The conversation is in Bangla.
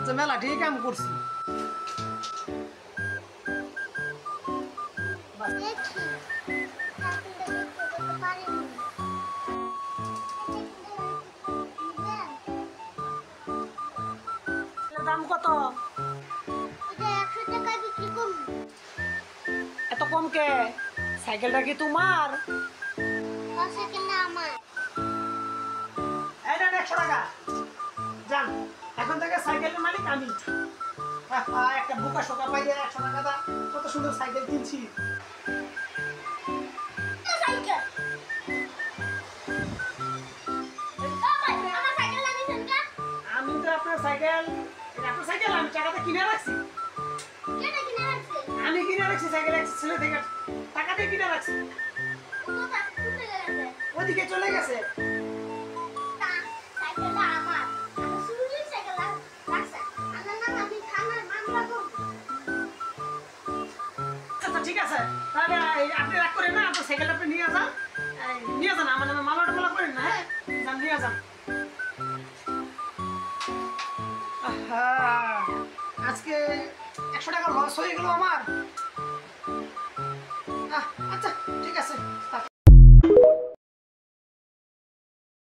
যে মেলা ঠিক কাম করছি। দাম কত? এত কম কে? সাইকেলটা কি তোমার? এটা 100 টাকা। যান, এখন থেকে সাইকেলের মালিক আমি। একটা বোকা শোকা পাইলে 100 টাকা দা কত সুন্দর সাইকেল কিনছি। আমি তো আপনার সাইকেল আমি টাকাতে কিনে রাখছি। আমি কিনে রাখছি সাইকেল, এক ছেলে থেকে টাকা দিয়ে কিনে রাখছি। ওদিকে চলে গেছে। আচ্ছা ঠিক আছে, তাহলে আপনি রাগ করেন না, আপনার সাইকেল আপনি নিয়ে যান, আমার নামে মামলাটা মালা করেন না। হ্যাঁ যান, নিয়ে যান। আজকে 100 টাকা লস হয়ে গেল আমার। আচ্ছা ঠিক আছে।